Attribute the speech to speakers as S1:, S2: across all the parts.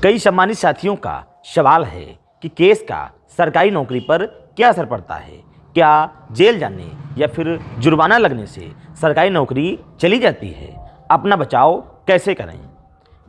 S1: कई सम्मानित साथियों का सवाल है कि केस का सरकारी नौकरी पर क्या असर पड़ता है। क्या जेल जाने या फिर जुर्माना लगने से सरकारी नौकरी चली जाती है? अपना बचाव कैसे करें?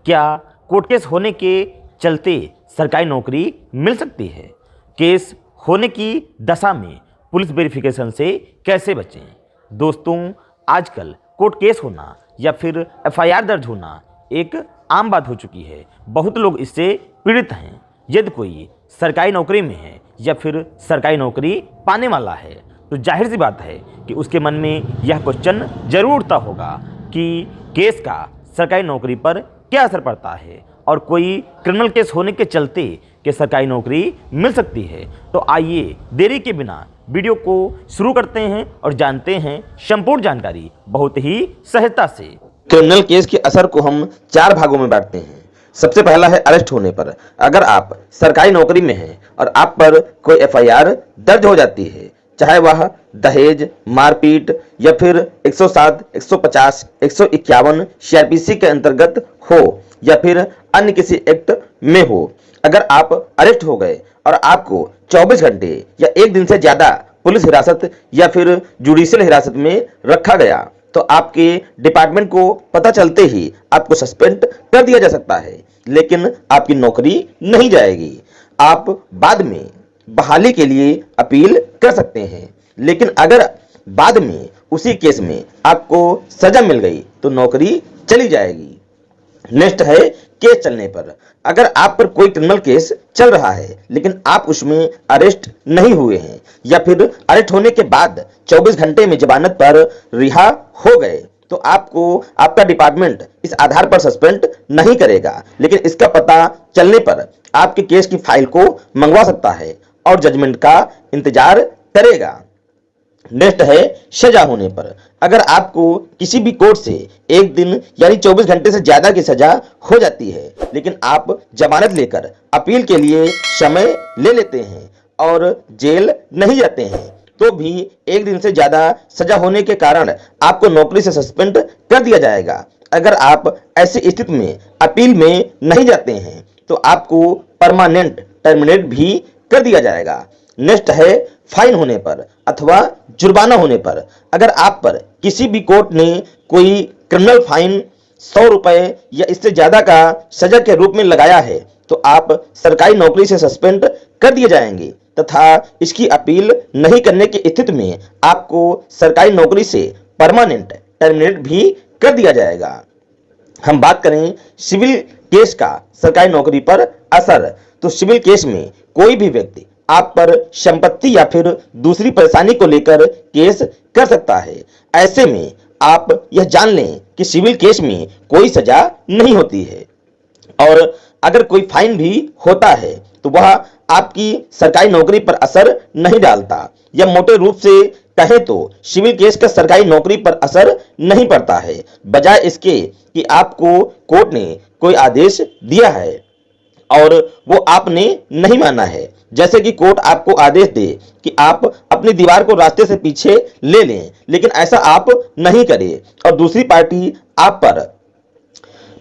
S1: क्या कोर्ट केस होने के चलते सरकारी नौकरी मिल सकती है? केस होने की दशा में पुलिस वेरिफिकेशन से कैसे बचें? दोस्तों, आजकल कोर्ट केस होना या फिर एफआईआर दर्ज होना एक आम बात हो चुकी है। बहुत लोग इससे पीड़ित हैं। यदि कोई सरकारी नौकरी में है या फिर सरकारी नौकरी पाने वाला है तो जाहिर सी बात है कि उसके मन में यह क्वेश्चन जरूर उठता होगा कि केस का सरकारी नौकरी पर क्या असर पड़ता है और कोई क्रिमिनल केस होने के चलते कि सरकारी नौकरी मिल सकती है। तो आइए देरी के बिना वीडियो को शुरू करते हैं और जानते हैं संपूर्ण जानकारी बहुत ही सहजता से।
S2: क्रिमिनल केस के असर को हम 4 भागों में बांटते हैं। सबसे पहला है अरेस्ट होने पर। अगर आप सरकारी नौकरी में हैं और आप पर कोई एफआईआर दर्ज हो जाती है, चाहे वह दहेज, मारपीट या फिर 107, 150, 151 सीआरपीसी के अंतर्गत हो या फिर अन्य किसी एक्ट में हो, अगर आप अरेस्ट हो गए और आपको 24 घंटे या 1 दिन से ज्यादा पुलिस हिरासत या फिर जुडिशियल हिरासत में रखा गया तो आपके डिपार्टमेंट को पता चलते ही आपको सस्पेंड कर दिया जा सकता है, लेकिन आपकी नौकरी नहीं जाएगी। आप बाद में बहाली के लिए अपील कर सकते हैं, लेकिन अगर बाद में उसी केस में आपको सजा मिल गई तो नौकरी चली जाएगी। नेक्स्ट है केस चलने पर। अगर आप पर कोई क्रिमिनल केस चल रहा है लेकिन आप उसमें अरेस्ट नहीं हुए हैं या फिर अरेस्ट होने के बाद 24 घंटे में जमानत पर रिहा हो गए तो आपको आपका डिपार्टमेंट इस आधार पर सस्पेंड नहीं करेगा, लेकिन इसका पता चलने पर आपके केस की फाइल को मंगवा सकता है और जजमेंट का इंतजार करेगा। नेक्स्ट है सजा होने पर। अगर आपको किसी भी कोर्ट से 1 दिन यानी 24 घंटे से ज्यादा की सजा हो जाती है लेकिन आप जमानत लेकर अपील के लिए समय ले लेते हैं और जेल नहीं जाते हैं तो भी 1 दिन से ज्यादा सजा होने के कारण आपको नौकरी से सस्पेंड कर दिया जाएगा। अगर आप ऐसी स्थिति में अपील में नहीं जाते हैं तो आपको परमानेंट टर्मिनेट भी कर दिया जाएगा। नेक्स्ट है फाइन होने पर अथवा जुर्माना होने पर। अगर आप पर किसी भी कोर्ट ने कोई क्रिमिनल फाइन 100 रुपए या इससे ज्यादा का सजा के रूप में लगाया है तो आप सरकारी नौकरी से सस्पेंड कर दिए जाएंगे तथा इसकी अपील नहीं करने की स्थिति में आपको सरकारी नौकरी से परमानेंट टर्मिनेट भी कर दिया जाएगा। हम बात करें सिविल केस का सरकारी नौकरी पर असर, तो सिविल केस में कोई भी व्यक्ति आप पर संपत्ति या फिर दूसरी परेशानी को लेकर केस कर सकता है। ऐसे में आप यह जान लें कि सिविल केस में कोई सजा नहीं होती है और अगर कोई फाइन भी होता है तो वह आपकी सरकारी नौकरी पर असर नहीं डालता। या मोटे रूप से कहें तो सिविल केस का सरकारी नौकरी पर असर नहीं पड़ता है, बजाय इसके कि आपको कोर्ट ने कोई आदेश दिया है और वो आपने नहीं माना है। जैसे कि कोर्ट आपको आदेश दे कि आप अपनी दीवार को रास्ते से पीछे ले लें, लेकिन ऐसा आप नहीं करें और दूसरी पार्टी आप पर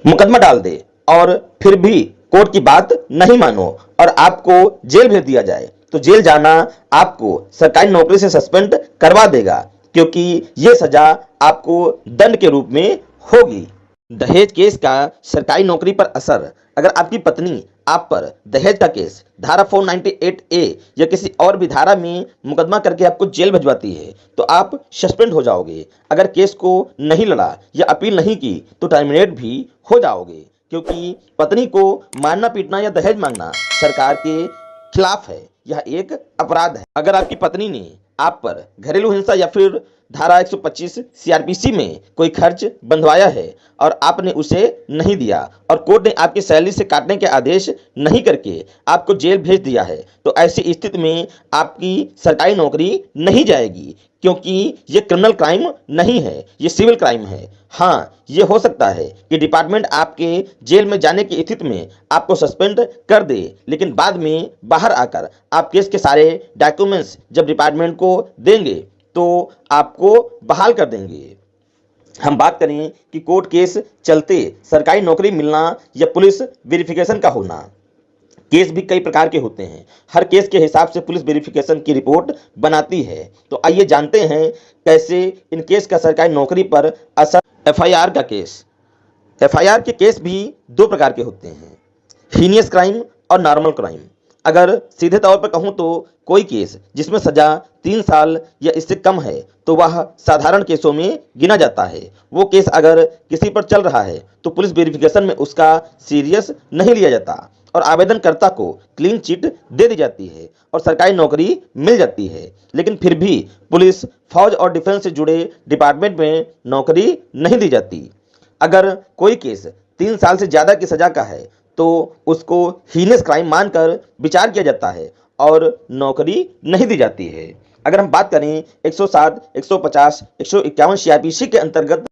S2: मुकदमा डाल दे और फिर भी कोर्ट की बात नहीं मानो और आपको जेल भेज दिया जाए तो जेल जाना आपको सरकारी नौकरी से सस्पेंड करवा देगा, क्योंकि यह सजा आपको दंड के रूप में होगी। दहेज केस का सरकारी नौकरी पर असर। अगर आपकी पत्नी आप पर दहेज का केस धारा 498A या किसी और भी धारा में मुकदमा करके आपको जेल भिजवाती है तो आप सस्पेंड हो जाओगे। अगर केस को नहीं लड़ा या अपील नहीं की तो टर्मिनेट भी हो जाओगे, क्योंकि पत्नी को मारना पीटना या दहेज मांगना सरकार के खिलाफ है, यह एक अपराध है। अगर आपकी पत्नी ने आप पर घरेलू हिंसा या फिर धारा 125 सीआरपीसी में कोई खर्च बंधवाया है और आपने उसे नहीं दिया और कोर्ट ने आपकी सैलरी से काटने के आदेश नहीं करके आपको जेल भेज दिया है तो ऐसी स्थिति में आपकी सरकारी नौकरी नहीं जाएगी, क्योंकि ये क्रिमिनल क्राइम नहीं है, ये सिविल क्राइम है। हाँ, ये हो सकता है कि डिपार्टमेंट आपके जेल में जाने की स्थिति में आपको सस्पेंड कर दे, लेकिन बाद में बाहर आकर आप केस के सारे डॉक्यूमेंट्स जब डिपार्टमेंट को देंगे तो आपको बहाल कर देंगे। हम बात करें कि कोर्ट केस चलते सरकारी नौकरी मिलना या पुलिस वेरिफिकेशन का होना। केस भी कई प्रकार के होते हैं, हर केस के हिसाब से पुलिस वेरिफिकेशन की रिपोर्ट बनाती है। तो आइए जानते हैं कैसे इन केस का सरकारी नौकरी पर असर। एफआईआर का केस। एफआईआर के केस भी दो प्रकार के होते हैं, हीनियस क्राइम और नॉर्मल क्राइम। अगर सीधे तौर पर कहूं तो कोई केस जिसमें सजा 3 साल या इससे कम है तो वह साधारण केसों में गिना जाता है। वो केस अगर किसी पर चल रहा है तो पुलिस वेरिफिकेशन में उसका सीरियस नहीं लिया जाता और आवेदनकर्ता को क्लीन चिट दे दी जाती है और सरकारी नौकरी मिल जाती है। लेकिन फिर भी पुलिस, फौज और डिफेंस से जुड़े डिपार्टमेंट में नौकरी नहीं दी जाती। अगर कोई केस 3 साल से ज़्यादा की सज़ा का है तो उसको हीनियस क्राइम मानकर विचार किया जाता है और नौकरी नहीं दी जाती है। अगर हम बात करें 107, 150, 151 सीआरपीसी के अंतर्गत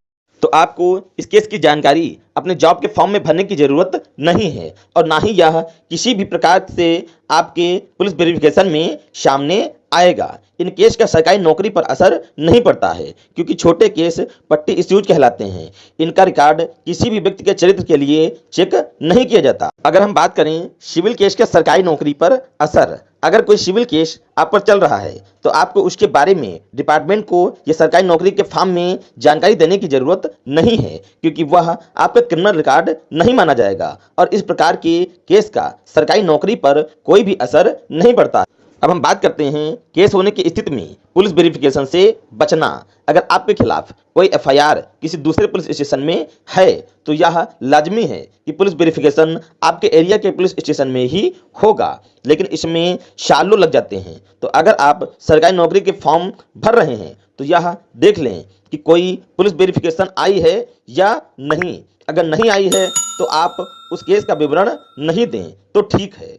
S2: तो आपको इस केस की जानकारी अपने जॉब के फॉर्म में भरने की ज़रूरत नहीं है और ना ही यह किसी भी प्रकार से आपके पुलिस वेरिफिकेशन में सामने आएगा। इन केस का सरकारी नौकरी पर असर नहीं पड़ता है क्योंकि छोटे केस पट्टी इश्यूज कहलाते हैं। इनका रिकॉर्ड किसी भी व्यक्ति के चरित्र के लिए चेक नहीं किया जाता। अगर हम बात करें सिविल केस का सरकारी नौकरी पर असर, अगर कोई सिविल केस आप पर चल रहा है तो आपको उसके बारे में डिपार्टमेंट को या सरकारी नौकरी के फॉर्म में जानकारी देने की जरूरत नहीं है क्योंकि वह आपका क्रिमिनल रिकॉर्ड नहीं माना जाएगा और इस प्रकार के केस का सरकारी नौकरी पर कोई भी असर नहीं पड़ता। अब हम बात करते हैं केस होने की स्थिति में पुलिस वेरिफिकेशन से बचना। अगर आपके खिलाफ कोई एफआईआर किसी दूसरे पुलिस स्टेशन में है तो यह लाजमी है कि पुलिस वेरिफिकेशन आपके एरिया के पुलिस स्टेशन में ही होगा, लेकिन इसमें सालों लग जाते हैं। तो अगर आप सरकारी नौकरी के फॉर्म भर रहे हैं तो यह देख लें कि कोई पुलिस वेरिफिकेशन आई है या नहीं। अगर नहीं आई है तो आप उस केस का विवरण नहीं दें तो ठीक है।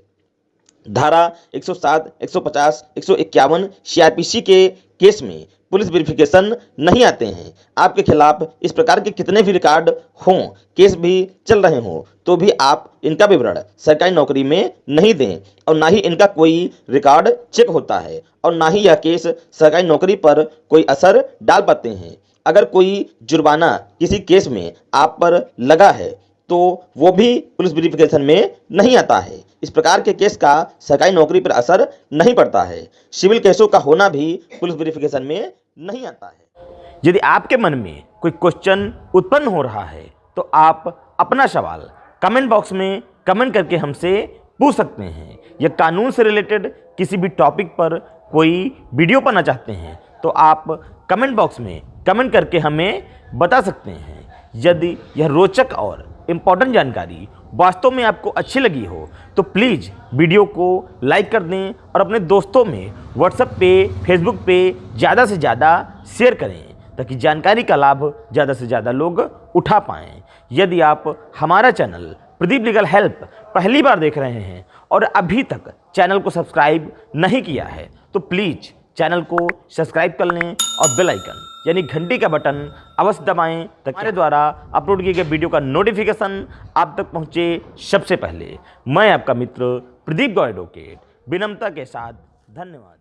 S2: धारा 107, 150, 151 सीआरपीसी के केस में पुलिस वेरिफिकेशन नहीं आते हैं। आपके खिलाफ इस प्रकार के कितने भी रिकॉर्ड हों, केस भी चल रहे हों, तो भी आप इनका विवरण सरकारी नौकरी में नहीं दें और ना ही इनका कोई रिकॉर्ड चेक होता है और ना ही यह केस सरकारी नौकरी पर कोई असर डाल पाते हैं। अगर कोई जुर्माना किसी केस में आप पर लगा है तो वो भी पुलिस वेरिफिकेशन में नहीं आता है। इस प्रकार के केस का सरकारी नौकरी पर असर नहीं पड़ता है। सिविल केसों का होना भी पुलिस वेरिफिकेशन में नहीं आता है।
S1: यदि आपके मन में कोई क्वेश्चन उत्पन्न हो रहा है तो आप अपना सवाल कमेंट बॉक्स में कमेंट करके हमसे पूछ सकते हैं। या कानून से रिलेटेड किसी भी टॉपिक पर कोई वीडियो पाना चाहते हैं तो आप कमेंट बॉक्स में कमेंट करके हमें बता सकते हैं। यदि यह रोचक और इम्पॉर्टेंट जानकारी वास्तव में आपको अच्छी लगी हो तो प्लीज़ वीडियो को लाइक कर दें और अपने दोस्तों में व्हाट्सएप पे, फेसबुक पे ज़्यादा से ज़्यादा शेयर करें ताकि जानकारी का लाभ ज़्यादा से ज़्यादा लोग उठा पाएँ। यदि आप हमारा चैनल प्रदीप लीगल हेल्प पहली बार देख रहे हैं और अभी तक चैनल को सब्सक्राइब नहीं किया है तो प्लीज़ चैनल को सब्सक्राइब कर लें और बेल आइकन यानी घंटी का बटन अवश्य दबाएं ताकि हमारे द्वारा अपलोड किए गए वीडियो का नोटिफिकेशन आप तक पहुंचे सबसे पहले। मैं आपका मित्र प्रदीप गौ एडवोकेट विनम्रता के साथ धन्यवाद।